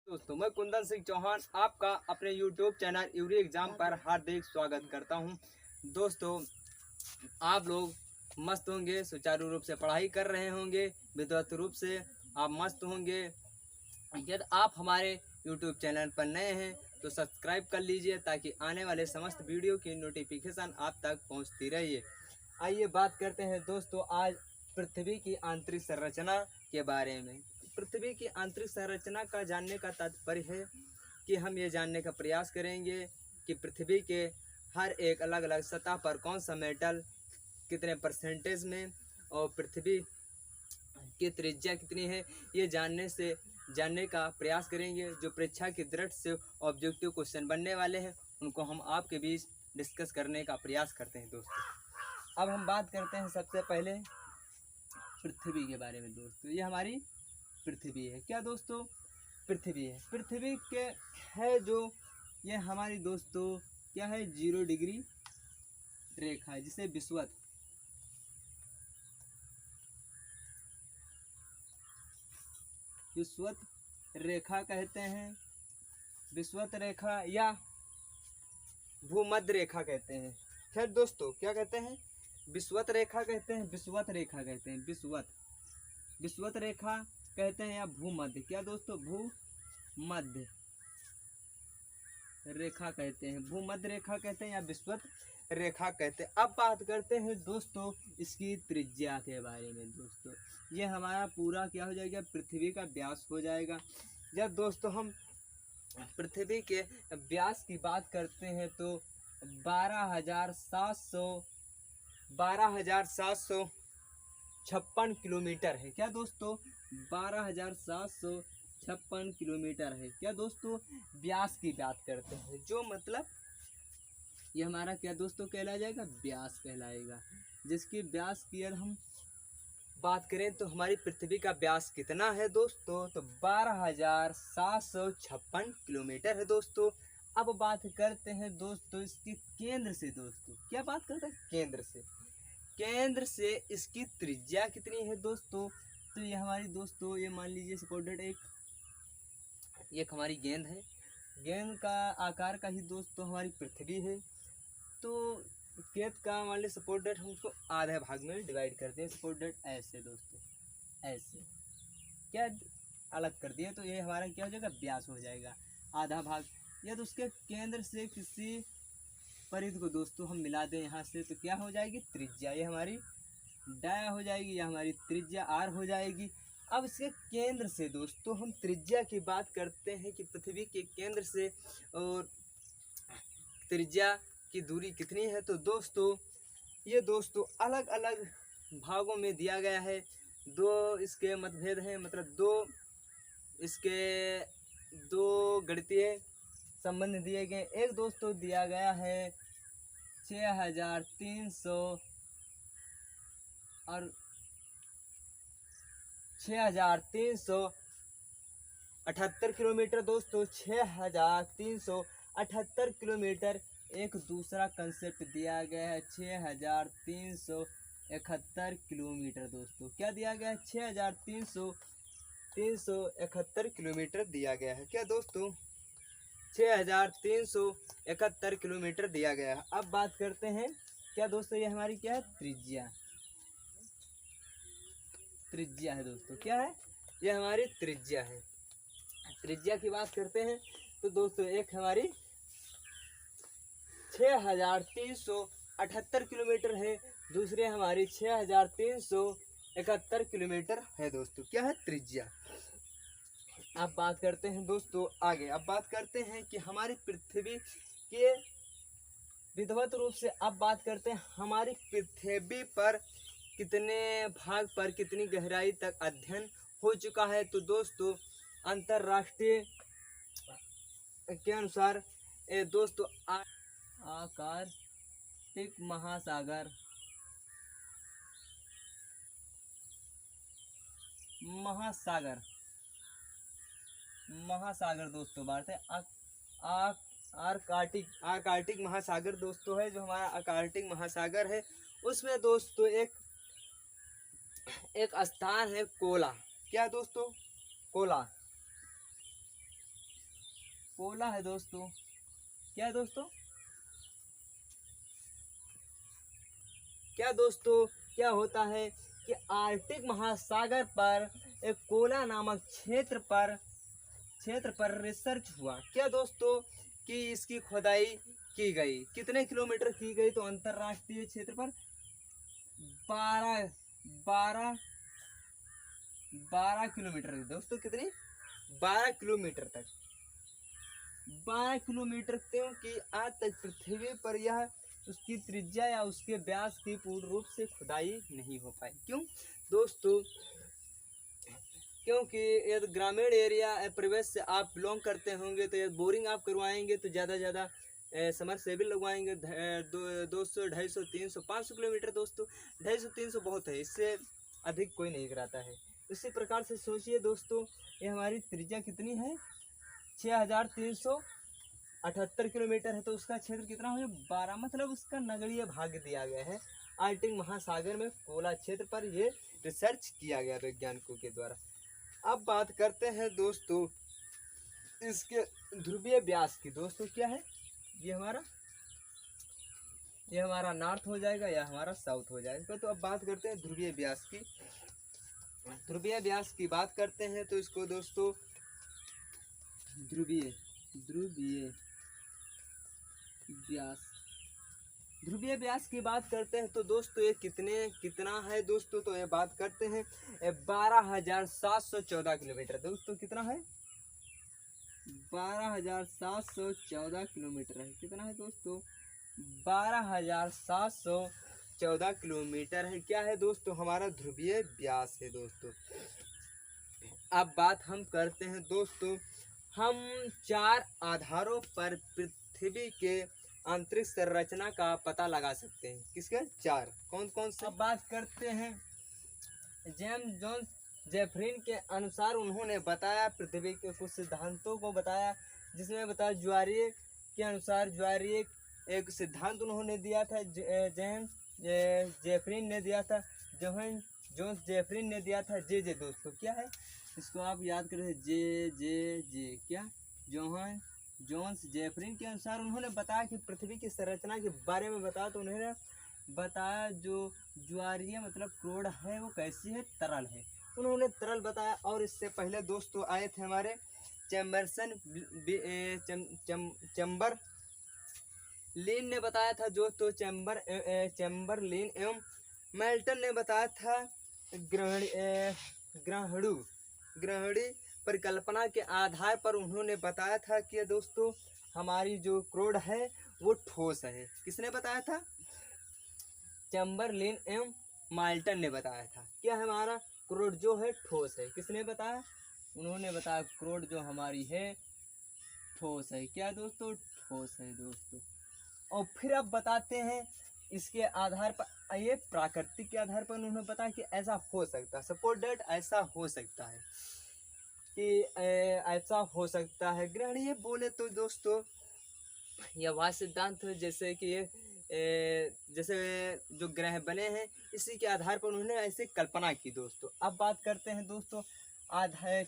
दोस्तों मैं कुंदन सिंह चौहान आपका अपने YouTube चैनल यूरी एग्जाम पर हार्दिक स्वागत करता हूं। दोस्तों आप लोग मस्त होंगे, सुचारू रूप से पढ़ाई कर रहे होंगे, विधिवत रूप से आप मस्त होंगे। यदि आप हमारे YouTube चैनल पर नए हैं तो सब्सक्राइब कर लीजिए ताकि आने वाले समस्त वीडियो की नोटिफिकेशन आप तक पहुंचती रहिए। आइए बात करते हैं दोस्तों आज पृथ्वी की आंतरिक संरचना के बारे में। पृथ्वी की आंतरिक संरचना का जानने का तात्पर्य है कि हम ये जानने का प्रयास करेंगे कि पृथ्वी के हर एक अलग अलग सतह पर कौन सा मेटल कितने परसेंटेज में और पृथ्वी की त्रिज्या कितनी है, ये जानने का प्रयास करेंगे। जो परीक्षा की दृष्टि से ऑब्जेक्टिव क्वेश्चन बनने वाले हैं उनको हम आपके बीच डिस्कस करने का प्रयास करते हैं। दोस्तों अब हम बात करते हैं सबसे पहले पृथ्वी के बारे में। दोस्तों ये हमारी पृथ्वी है। क्या दोस्तों? पृथ्वी है। पृथ्वी के है जो ये हमारी दोस्तों क्या है, 0 डिग्री रेखा है जिसे विषुवत रेखा कहते हैं। विषुवत रेखा या भूमध्य रेखा कहते हैं। खैर दोस्तों क्या कहते हैं, विषुवत रेखा कहते हैं, विषुवत रेखा कहते हैं, विषुवत रेखा कहते हैं या भूमध्य। क्या दोस्तों? भूमध्य रेखा कहते हैं, भूमध्य रेखा कहते हैं या विषुवत रेखा कहते हैं। अब बात करते हैं दोस्तों इसकी त्रिज्या के बारे में। दोस्तों ये हमारा पूरा क्या हो जाएगा, पृथ्वी का व्यास हो जाएगा। जब दोस्तों हम पृथ्वी के व्यास की बात करते हैं तो 12,756 किलोमीटर है। क्या दोस्तों? 12,756 किलोमीटर है। क्या दोस्तों? व्यास की बात करते हैं, जो मतलब ये हमारा क्या दोस्तों कहला जाएगा, व्यास कहलाएगा। जिसकी व्यास की अगर हम बात करें तो हमारी पृथ्वी का व्यास कितना है दोस्तों, तो 12,756 किलोमीटर है दोस्तों। अब बात करते हैं दोस्तों इसके केंद्र से। दोस्तों क्या बात करते हैं, केंद्र से इसकी त्रिज्या कितनी है दोस्तों, तो ये हमारी दोस्तों ये मान लीजिए सपोर्टेड एक हमारी गेंद है। गेंद का आकार का ही दोस्तों हमारी पृथ्वी है। तो गेंद का मान लीजिए सपोर्टेड हम उसको आधे भाग में डिवाइड करते हैं। सपोर्टेड ऐसे दोस्तों, ऐसे क्या अलग कर दिए तो ये हमारा क्या हो जाएगा, व्यास हो जाएगा आधा भाग। यदि उसके केंद्र से किसी परिधि को दोस्तों हम मिला दें यहाँ से तो क्या हो जाएगी, त्रिज्या। ये हमारी डाया हो जाएगी या हमारी त्रिज्या आर हो जाएगी। अब इसके केंद्र से दोस्तों हम त्रिज्या की बात करते हैं कि पृथ्वी के केंद्र से और त्रिज्या की दूरी कितनी है, तो दोस्तों ये दोस्तों अलग अलग भागों में दिया गया है। दो इसके मतभेद हैं, मतलब दो गणितीय संबंध दिए गए। एक दोस्तों दिया गया है 6,300 और 6,378 किलोमीटर। दोस्तों 6,378 किलोमीटर। एक दूसरा कंसेप्ट दिया गया है 6,371 किलोमीटर। दोस्तों क्या दिया गया है, 6,371 किलोमीटर दिया गया है। क्या दोस्तों? 6,371 किलोमीटर दिया गया है। अब बात करते हैं क्या दोस्तों, ये हमारी क्या है, त्रिज्या है दोस्तों। क्या है, ये हमारी त्रिज्या है। त्रिज्या की बात करते हैं तो दोस्तों एक हमारी 6,378 किलोमीटर है, दूसरे हमारी 6,371 किलोमीटर है दोस्तों। क्या है, त्रिज्या। अब बात करते हैं दोस्तों आगे। अब बात करते हैं कि हमारी पृथ्वी के विधिवत रूप से अब बात करते हैं हमारी पृथ्वी पर कितने भाग पर कितनी गहराई तक अध्ययन हो चुका है। तो दोस्तों अंतरराष्ट्रीय के अनुसार दोस्तों आर्कटिक महासागर दोस्तों बात है आर्कटिक महासागर दोस्तों है। जो हमारा आर्कटिक महासागर है उसमें दोस्तों एक स्थान है कोला। क्या दोस्तों? कोला। कोला है दोस्तों। क्या है दोस्तों? क्या दोस्तों, क्या होता है कि आर्कटिक महासागर पर एक कोला नामक क्षेत्र पर रिसर्च हुआ। क्या दोस्तों कि इसकी खुदाई की गई। कितने किलोमीटर की गई? तो अंतरराष्ट्रीय क्षेत्र पर 12 12 12 किलोमीटर दोस्तों। कितनी? 12 किलोमीटर तक। 12 किलोमीटर, क्योंकि आज तक पृथ्वी पर यह उसकी त्रिज्या या उसके व्यास की पूर्ण रूप से खुदाई नहीं हो पाई। क्यों दोस्तों? क्योंकि यदि ग्रामीण एरिया परिवेश से आप बिलोंग करते होंगे तो यदि बोरिंग आप करवाएंगे तो ज़्यादा ज़्यादा समरसेबल लगवाएंगे 200 250 300 500 किलोमीटर दोस्तों। 250 300 बहुत है, इससे अधिक कोई नहीं कराता है। इसी प्रकार से सोचिए दोस्तों, ये हमारी त्रिज्या कितनी है? 6378 किलोमीटर है। तो उसका क्षेत्र कितना हो? 12, मतलब उसका नगरीय भाग दिया गया है। आर्कटिक महासागर में कोला क्षेत्र पर ये रिसर्च किया गया वैज्ञानिकों के द्वारा। अब बात करते हैं दोस्तों इसके ध्रुवीय व्यास की। दोस्तों क्या है? ये हमारा नॉर्थ हो जाएगा या हमारा साउथ हो जाएगा। तो अब बात करते हैं ध्रुवीय व्यास की। ध्रुवीय व्यास की बात करते हैं तो इसको दोस्तों ध्रुवीय व्यास की बात करते हैं तो दोस्तों ये कितना है दोस्तों? तो ये बात करते हैं 12,714 किलोमीटर। दोस्तों कितना है? 12,714 किलोमीटर है। कितना है दोस्तों? 12,714 किलोमीटर है। क्या है दोस्तों? हमारा ध्रुवीय व्यास है दोस्तों। अब बात हम करते हैं दोस्तों, हम 4 आधारों पर पृथ्वी के आंतरिक संरचना का पता लगा सकते हैं। किसके? 4। कौन कौन से? अब बात करते हैं जेम्स जॉन जेफरिन के अनुसार उन्होंने बताया पृथ्वी के कुछ सिद्धांतों को बताया, जिसमें बताया ज्वारीय के अनुसार ज्वारीय एक सिद्धांत उन्होंने दिया था। जेम्स जेफरिन ने दिया था। जोन्स जेफरिन ने दिया था। जे दोस्तों क्या है? इसको आप याद करें, जे क्या? जोन्स जेफरिन के अनुसार उन्होंने बताया कि पृथ्वी की संरचना के बारे में बताया। तो उन्होंने बताया जो ज्वारीय मतलब क्रोड है वो कैसी है? तरल है। उन्होंने तरल बताया। और इससे पहले दोस्तों आए थे हमारे चैम्बरलिन ने बताया था दोस्तों। चैम्बरलिन एवं मेल्टन ने बताया था ग्रहणी परिकल्पना के आधार पर उन्होंने बताया था कि दोस्तों हमारी जो क्रोड है वो ठोस है। किसने बताया था? चैम्बरलिन एवं मेल्टन ने बताया था। क्या हमारा क्रोड जो है ठोस है। किसने बताया? उन्होंने बताया क्रोड जो हमारी है ठोस है। क्या दोस्तों? ठोस है दोस्तों। और फिर अब बताते हैं इसके आधार पर, ये प्राकृतिक के आधार पर उन्होंने बताया कि ऐसा हो सकता है। सपोज दैट ऐसा हो सकता है कि ऐसा हो सकता है। ग्रहणीय बोले तो दोस्तों यह वह सिद्धांत है जैसे कि जैसे जो ग्रह बने हैं इसी के आधार पर उन्होंने ऐसे कल्पना की दोस्तों। अब बात करते हैं दोस्तों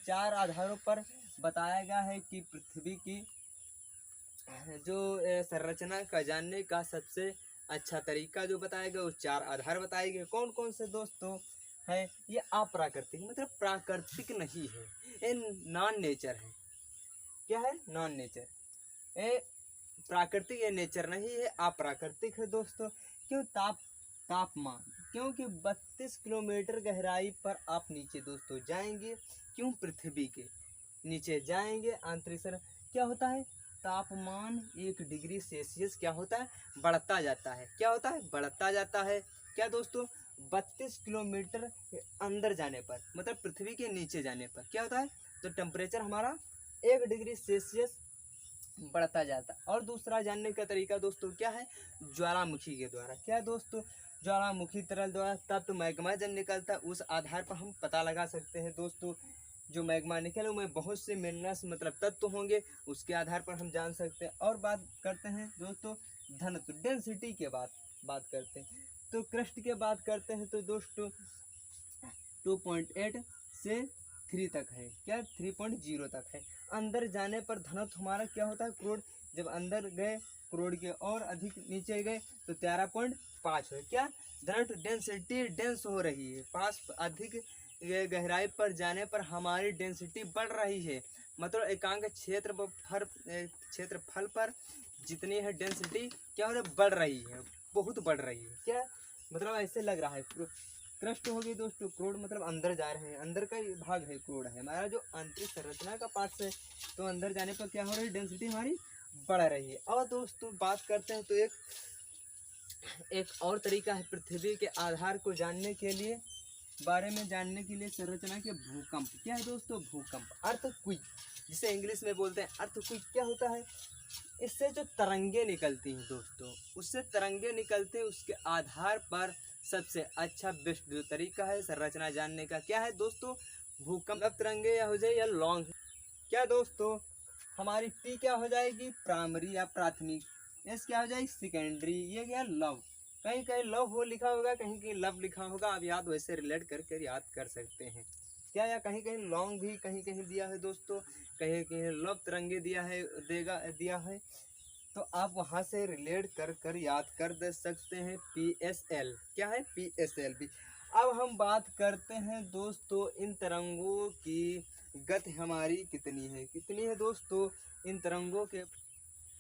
4 आधारों पर बताया गया है कि पृथ्वी की जो संरचना का जानने का सबसे अच्छा तरीका जो बताया गया वो 4 आधार बताए गए। कौन कौन से दोस्तों है? ये अप्राकृतिक मतलब प्राकृतिक नहीं है, ये नॉन नेचर है। क्या है? Non nature. ये प्राकृतिक ये नेचर नहीं है, अप्राकृतिक है दोस्तों। क्यों? तापमान, क्योंकि 32 किलोमीटर गहराई पर आप नीचे दोस्तों जाएंगे। क्यों? पृथ्वी के नीचे जाएंगे। आंतरिक क्या होता है? तापमान 1 डिग्री सेल्सियस क्या होता है? बढ़ता जाता है। क्या होता है? बढ़ता जाता है। क्या दोस्तों? 32 किलोमीटर अंदर जाने पर मतलब पृथ्वी के नीचे जाने पर क्या होता है? तो टेम्परेचर हमारा 1 डिग्री सेल्सियस बढ़ता जाता है। और दूसरा जानने का तरीका दोस्तों क्या है? ज्वालामुखी के द्वारा। क्या दोस्तों? ज्वालामुखी तरल द्वारा तप्त मैग्मा जब निकलता है उस आधार पर हम पता लगा सकते हैं दोस्तों। जो मैग्मा निकले उनमें बहुत से मिनरल्स मतलब तत्व होंगे, उसके आधार पर हम जान सकते हैं। और बात करते हैं दोस्तों घनत्व डेंसिटी के बात करते हैं तो क्रस्ट के बात करते हैं तो दोस्तों 2.8 से 3 तक है, क्या 3.0 तक है। अंदर जाने पर घनत्व हमारा क्या होता है, करोड़, जब अंदर गए करोड़ के और अधिक नीचे गए तो 13.5 है। क्या घनत्व डेंसिटी डेंस हो रही है, पास अधिक गहराई पर जाने पर हमारी डेंसिटी बढ़ रही है, मतलब एकांक क्षेत्रफल पर जितनी है डेंसिटी क्या हो रही है, बढ़ रही है, बहुत बढ़ रही है। क्या मतलब ऐसे लग रहा है क्रस्ट हो गई दोस्तों, करोड़ मतलब अंदर जा रहे हैं, अंदर का ही भाग है करोड़ है हमारा जो आंतरिक संरचना का पार्ट है। तो अंदर जाने पर क्या हो रही है, डेंसिटी हमारी बढ़ रही है। और दोस्तों बात करते हैं तो एक और तरीका है पृथ्वी के आधार को जानने के लिए, बारे में जानने के लिए, संरचना के भूकंप। क्या है दोस्तों, भूकंप, अर्थक्वेक जिसे इंग्लिश में बोलते हैं अर्थक्वेक। क्या होता है, इससे जो तरंगे निकलती हैं दोस्तों, उससे तरंगे निकलते हैं, उसके आधार पर सबसे अच्छा बेस्ट जो तरीका है संरचना जानने का क्या है दोस्तों, भूकंप। अब तरंगे या हो जाए या लॉन्ग, क्या दोस्तों हमारी पी क्या हो जाएगी, प्राइमरी या प्राथमिक, एस क्या हो जाएगी सेकेंडरी, ये क्या लव, कहीं कहीं लव हो लिखा होगा, कहीं कहीं लव लिखा होगा, आप याद वैसे रिलेट करके याद कर सकते हैं। क्या, या कहीं कहीं लॉन्ग भी कहीं कहीं दिया है दोस्तों, कहीं कहीं लव तरंगे दिया है, दिया है, तो आप वहां से रिलेट कर कर याद कर दे सकते हैं। PSL क्या है, PSL भी। अब हम बात करते हैं दोस्तों इन तरंगों की गति हमारी कितनी है दोस्तों इन तरंगों के।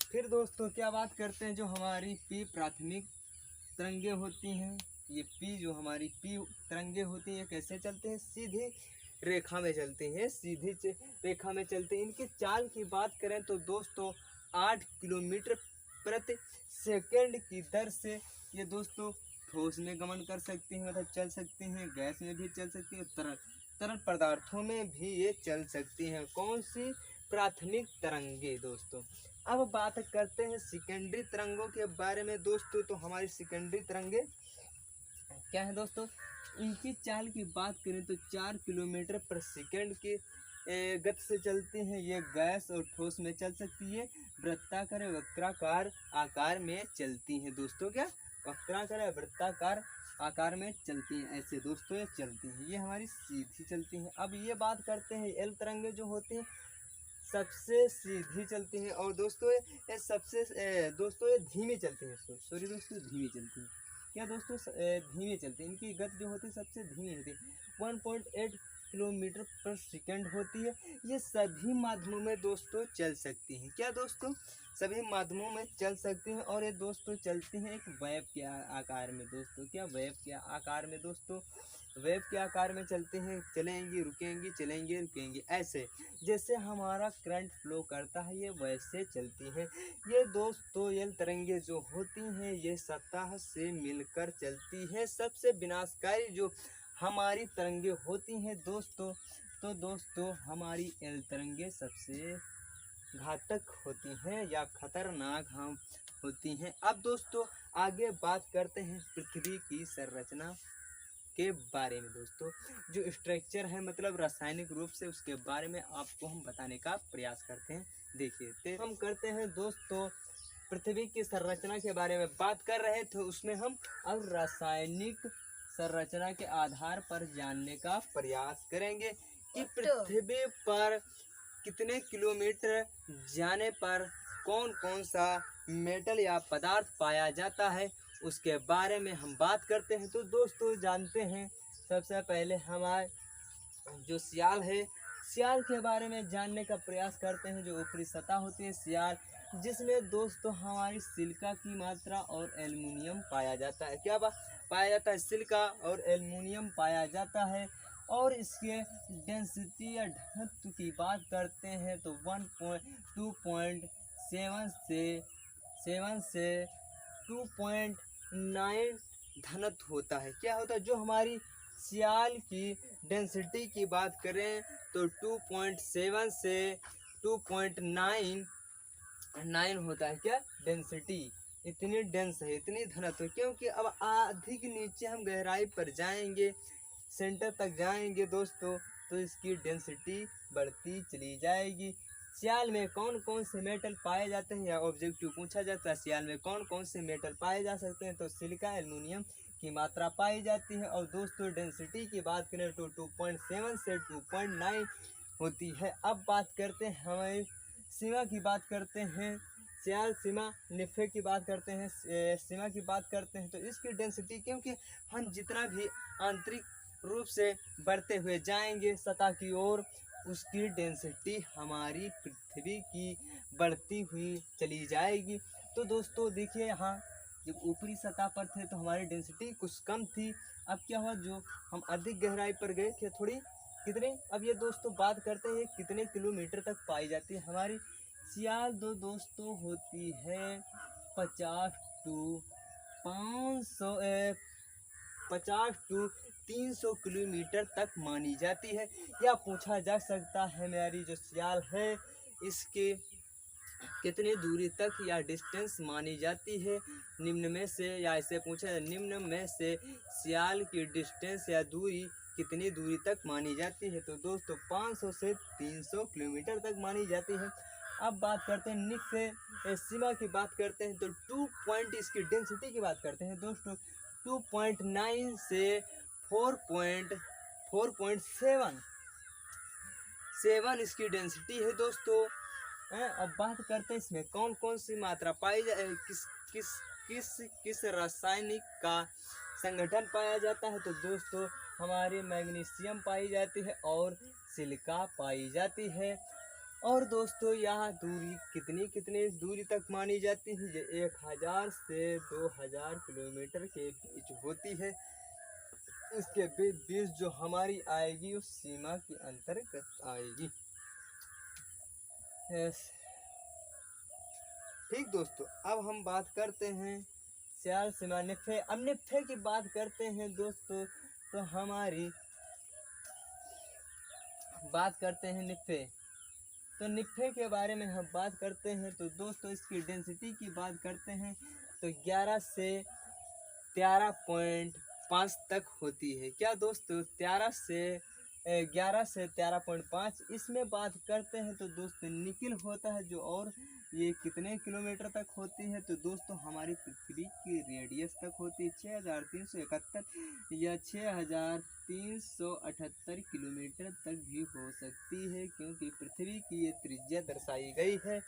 फिर दोस्तों क्या बात करते हैं, जो हमारी P प्राथमिक तरंगे होती हैं, ये P जो हमारी P तरंगे होती हैं कैसे चलते हैं, सीधी रेखा में चलते हैं, रेखा में चलते हैं। इनकी चाल की बात करें तो दोस्तों 8 किलोमीटर प्रति सेकंड की दर से ये दोस्तों ठोस में गमन कर सकते हैं, मतलब चल सकते हैं, गैस में भी चल सकती हैं, तरल पदार्थों में भी ये चल सकती हैं। कौन सी, प्राथमिक तरंगे दोस्तों। अब बात करते हैं सेकेंडरी तरंगों के बारे में दोस्तों, तो हमारी सेकेंडरी तरंगे क्या है दोस्तों, इनकी चाल की बात करें तो 4 किलोमीटर पर सेकंड की गति से चलती हैं। ये गैस और ठोस में चल सकती है, वृत्ताकार वक्राकार आकार में चलती हैं दोस्तों। क्या, वक्राकार वृत्ताकार आकार में चलती हैं, ऐसे दोस्तों ये चलती हैं, ये हमारी सीधी चलती हैं। अब ये बात करते हैं एल तरंगे जो होती हैं सबसे सीधी चलती हैं, और दोस्तों ये सबसे दोस्तों ये धीमी चलती हैं, सॉरी दोस्तों धीमी चलती हैं। क्या दोस्तों धीमी चलती है, इनकी गति जो होती है सबसे धीमी होती है, 1.8 किलोमीटर पर सेकंड होती है। ये सभी माध्यमों में दोस्तों चल सकती हैं। क्या दोस्तों, सभी माध्यमों में चल सकती हैं, और ये दोस्तों चलती हैं एक वेव के आकार में दोस्तों। क्या, वेव के आकार में दोस्तों, वेव के आकार में चलते हैं, चलेंगी रुकेंगी, चलेंगे रुकेंगी, ऐसे जैसे हमारा करंट फ्लो करता है ये वैसे चलती हैं। ये दोस्तों ये तरंगे जो होती हैं ये सतह से मिलकर चलती हैं। सबसे विनाशकारी जो हमारी तरंगे होती हैं दोस्तों, तो दोस्तों हमारी एल तरंगे सबसे घातक होती हैं या खतरनाक हम होती हैं। अब दोस्तों आगे बात करते हैं पृथ्वी की संरचना के बारे में दोस्तों, जो स्ट्रक्चर है मतलब रासायनिक रूप से उसके बारे में आपको हम बताने का प्रयास करते हैं। देखिए हम करते हैं दोस्तों पृथ्वी की संरचना के बारे में बात कर रहे थे, उसमें हम अब रासायनिक संरचना के आधार पर जानने का प्रयास करेंगे कि पृथ्वी पर कितने किलोमीटर जाने पर कौन कौन सा मेटल या पदार्थ पाया जाता है, उसके बारे में हम बात करते हैं। तो दोस्तों जानते हैं सबसे पहले हमारे जो सियाल है, सियाल के बारे में जानने का प्रयास करते हैं। जो ऊपरी सतह होती है सियाल, जिसमें दोस्तों हमारी सिलिका की मात्रा और एल्युमिनियम पाया जाता है। क्या पाया जाता है, सिलिका और एल्युमिनियम पाया जाता है। और इसके डेंसिटी या घनत्व की बात करते हैं तो 2.7 से 2.9 घनत्व होता है। क्या होता है, जो हमारी सियाल की डेंसिटी की बात करें तो 2.7 से 2.9 होता है। क्या, डेंसिटी इतनी डेंस है, इतनी घनत्व, क्योंकि अब अधिक नीचे हम गहराई पर जाएंगे, सेंटर तक जाएंगे दोस्तों, तो इसकी डेंसिटी बढ़ती चली जाएगी। सियाल में कौन कौन से मेटल पाए जाते हैं या ऑब्जेक्टिव पूछा जाता है, सियाल में कौन कौन से मेटल पाए जा सकते हैं, तो सिलिका, एल्युमिनियम, की मात्रा पाई जाती है। और दोस्तों डेंसिटी की बात करें तो 2.7 से 2.9 होती है। अब बात करते हैं हमारी सीमा की बात करते हैं, सियाल सीमा निफे की बात करते हैं, सीमा की बात करते हैं। तो इसकी डेंसिटी, क्योंकि हम जितना भी आंतरिक रूप से बढ़ते हुए जाएंगे सतह की ओर, उसकी डेंसिटी हमारी पृथ्वी की बढ़ती हुई चली जाएगी। तो दोस्तों देखिए, यहाँ जब ऊपरी सतह पर थे तो हमारी डेंसिटी कुछ कम थी। अब क्या हुआ, जो हम अधिक गहराई पर गए थे थोड़ी, कितने, अब ये दोस्तों बात करते हैं कितने किलोमीटर तक पाई जाती है हमारी सियाल। दोस्तों होती है 50 टू 500 50 टू 300 किलोमीटर तक मानी जाती है। या पूछा जा सकता है मेरी जो सियाल है इसके कितनी दूरी तक या डिस्टेंस मानी जाती है निम्न में से, या ऐसे पूछा निम्न में से सियाल की डिस्टेंस या दूरी कितनी दूरी तक मानी जाती है। तो दोस्तों 500 से 300 किलोमीटर तक मानी जाती है। अब बात करते हैं निफे सीमा की बात करते हैं तो 2 पॉइंट इसकी डेंसिटी की बात करते हैं दोस्तों। 2.9 से 4.7 इसकी डेंसिटी है दोस्तों। अब बात करते हैं इसमें कौन कौन सी मात्रा पाई जाए, किस रासायनिक का संगठन पाया जाता है। तो दोस्तों हमारे मैग्नीशियम पाई जाती है और सिलिका पाई जाती है। और दोस्तों यहाँ दूरी कितनी दूरी तक मानी जाती है, ये 1000 से 2000 किलोमीटर के बीच होती है। इसके बीच जो हमारी आएगी उस सीमा के अंतर्गत आएगी। ठीक दोस्तों, अब हम बात करते हैं सियाल सीमा निफे। अब निफे की बात करते हैं दोस्तों, तो हमारी बात करते हैं निफे। तो निफे के बारे में हम बात करते हैं तो दोस्तों इसकी डेंसिटी की बात करते हैं तो 11 से 13.5 तक होती है। क्या दोस्तों, 11 से 13.5। इसमें बात करते हैं तो दोस्तों निकिल होता है जो, और ये कितने किलोमीटर तक होती है। तो दोस्तों हमारी पृथ्वी की रेडियस तक होती है 6371 या 6378 किलोमीटर तक भी हो सकती है, क्योंकि पृथ्वी की ये त्रिज्या दर्शाई गई है।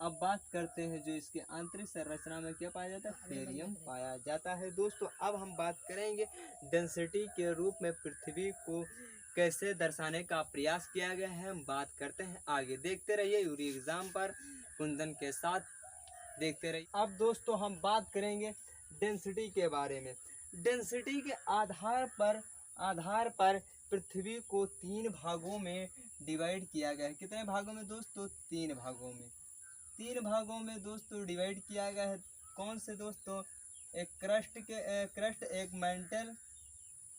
अब बात करते हैं जो इसके आंतरिक संरचना में क्या पाया जाता है, फेरियम पाया जाता है दोस्तों। अब हम बात करेंगे डेंसिटी के रूप में पृथ्वी को कैसे दर्शाने का प्रयास किया गया है, हम बात करते हैं आगे। देखते रहिए यूरी एग्जाम पर कुंदन के साथ, देखते रहिए। अब दोस्तों हम बात करेंगे डेंसिटी के बारे में। डेंसिटी के आधार पर पृथ्वी को 3 भागों में डिवाइड किया गया है। कितने भागों में दोस्तों, 3 भागों में। 3 भागों में दोस्तों डिवाइड किया गया है। कौन से दोस्तों, एक क्रस्ट, एक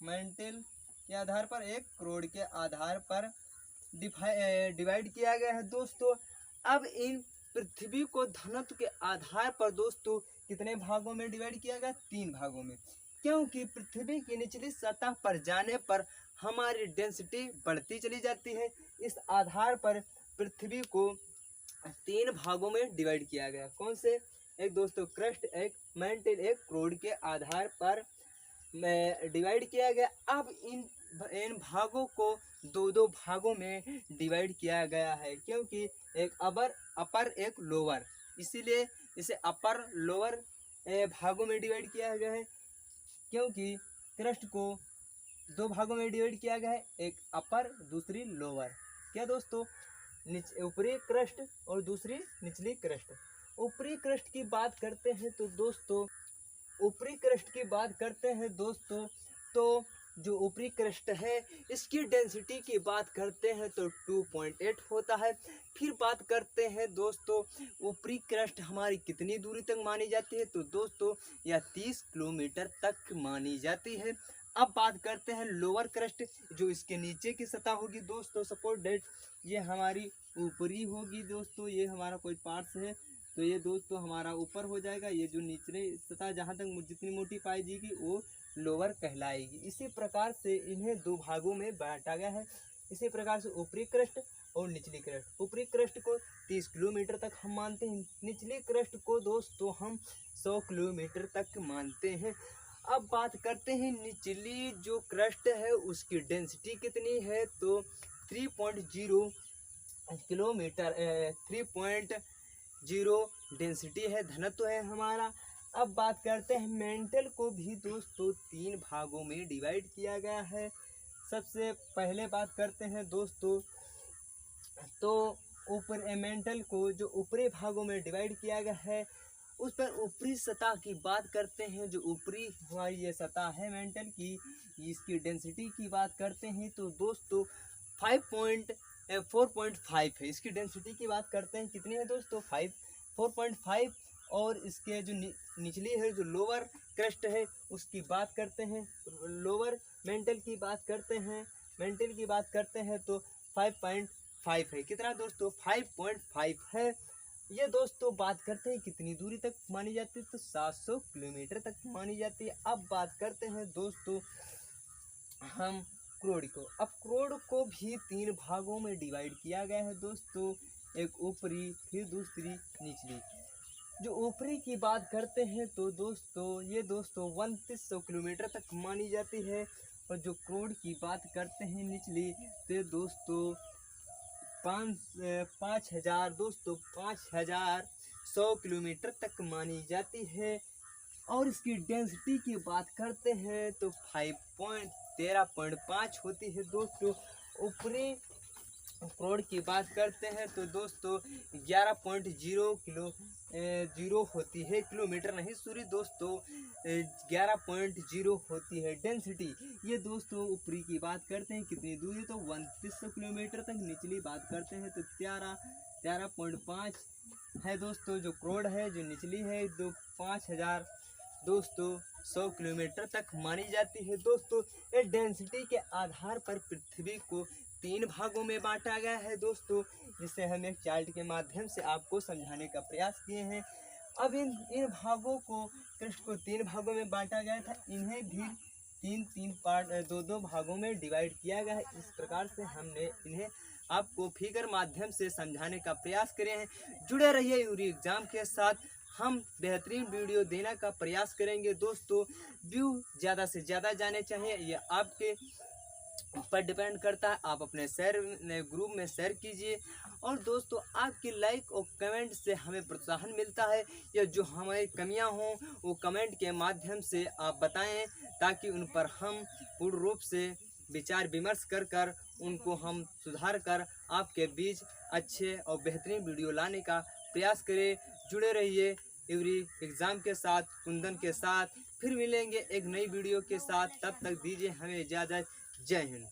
मेंटल के आधार पर, एक क्रोड के आधार पर डिवाइड किया गया है दोस्तों। अब इन पृथ्वी को घनत्व के आधार पर दोस्तों कितने भागों में डिवाइड किया गया, 3 भागों में। क्योंकि पृथ्वी की निचली सतह पर जाने पर हमारी डेंसिटी बढ़ती चली जाती है, इस आधार पर पृथ्वी को 3 भागों में डिवाइड किया गया। कौन से, एक दोस्तों क्रस्ट, एक मेंटल, एक क्रोड के आधार पर डिवाइड किया गया। अब इन भागों को 2 भागों में डिवाइड किया गया है, क्योंकि एक अपर एक लोअर, इसीलिए इसे अपर लोअर भागों में डिवाइड किया गया है। क्योंकि क्रस्ट को 2 भागों में डिवाइड किया गया है, एक अपर दूसरी लोअर। क्या दोस्तों, ऊपरी क्रस्ट और दूसरी निचली क्रस्ट। ऊपरी क्रस्ट की बात करते हैं तो दोस्तों, तो जो ऊपरी क्रस्ट है इसकी डेंसिटी की बात करते हैं तो 2.8 होता है। फिर बात करते हैं दोस्तों ऊपरी क्रस्ट हमारी कितनी दूरी तक मानी जाती है, तो दोस्तों यह 30 किलोमीटर तक मानी जाती है। अब बात करते हैं लोअर क्रस्ट, जो इसके नीचे की सतह होगी दोस्तों। सपोज डेट ये हमारी ऊपरी होगी दोस्तों, ये हमारा कोई पार्ट्स है तो ये दोस्तों हमारा ऊपर हो जाएगा। ये जो निचले सतह जहाँ तक जितनी मोटी पाई जाएगी वो लोअर कहलाएगी। इसी प्रकार से इन्हें 2 भागों में बांटा गया है। इसी प्रकार से ऊपरी क्रस्ट और निचली क्रस्ट। ऊपरी क्रस्ट को 30 किलोमीटर तक हम मानते हैं, निचली क्रस्ट को दोस्तों हम 100 किलोमीटर तक मानते हैं। अब बात करते हैं निचली जो क्रस्ट है उसकी डेंसिटी कितनी है, तो 3.0 किलोमीटर 3.0 डेंसिटी है, घनत्व है हमारा। अब बात करते हैं मेंटल को भी दोस्तों 3 भागों में डिवाइड किया गया है। सबसे पहले बात करते हैं दोस्तों, तो ऊपर मेंटल को जो ऊपरी भागों में डिवाइड किया गया है उस पर ऊपरी सतह की बात करते हैं। जो ऊपरी हमारी ये सतह है मेंटल की, इसकी डेंसिटी की बात करते हैं तो दोस्तों 4.5 है। इसकी डेंसिटी की बात करते हैं कितनी है दोस्तों, 4.5। और इसके जो निचली है जो लोअर क्रस्ट है उसकी बात करते हैं, लोअर मेंटल की बात करते हैं, मेंटल की बात करते हैं तो 5.5 है। कितना दोस्तों, 5.5 है। ये दोस्तों बात करते हैं कितनी दूरी तक मानी जाती है, तो 700 किलोमीटर तक मानी जाती है। अब बात करते हैं दोस्तों हम क्रोड को। अब क्रोड को भी 3 भागों में डिवाइड किया गया है दोस्तों, एक ऊपरी फिर दूसरी निचली। जो ऊपरी की बात करते हैं तो दोस्तों ये दोस्तों 2900 किलोमीटर तक मानी जाती है। और जो क्रोड की बात करते हैं निचली तो दोस्तों 5100 किलोमीटर तक मानी जाती है। और इसकी डेंसिटी की बात करते हैं तो 13.5 होती है दोस्तों। ऊपरी क्रोड की बात करते हैं तो दोस्तों 11.0 होती है, किलोमीटर नहीं सॉरी दोस्तों 11.0 होती है डेंसिटी। ये दोस्तों ऊपरी की बात करते हैं कितनी दूरी, तो 2900 किलोमीटर तक। निचली बात करते हैं तो 13.5 है दोस्तों। जो क्रोड है जो निचली है तो 5200 किलोमीटर तक मानी जाती है दोस्तों। ये डेंसिटी के आधार पर पृथ्वी को 3 भागों में बांटा गया है दोस्तों, जिसे हम एक चार्ट के माध्यम से आपको समझाने का प्रयास किए हैं। अब इन भागों को, क्रस्ट को 3 भागों में बांटा गया था, इन्हें भी 3 पार्ट 2 भागों में डिवाइड किया गया है। इस प्रकार से हमने इन्हें आपको फिगर माध्यम से समझाने का प्रयास करे हैं। जुड़े रहिए यूरी एग्जाम के साथ, हम बेहतरीन वीडियो देने का प्रयास करेंगे दोस्तों। व्यू ज़्यादा से ज़्यादा जाने चाहिए, ये आपके पर डिपेंड करता है। आप अपने ग्रुप में शेयर कीजिए। और दोस्तों आपकी लाइक और कमेंट से हमें प्रोत्साहन मिलता है, या जो हमारी कमियां हों वो कमेंट के माध्यम से आप बताएं, ताकि उन पर हम पूर्ण रूप से विचार विमर्श कर उनको हम सुधार कर आपके बीच अच्छे और बेहतरीन वीडियो लाने का प्रयास करें। जुड़े रहिए एवरी एग्ज़ाम के साथ, कुंदन के साथ। फिर मिलेंगे एक नई वीडियो के साथ, तब तक दीजिए हमें इजाज़त। जय हिंद।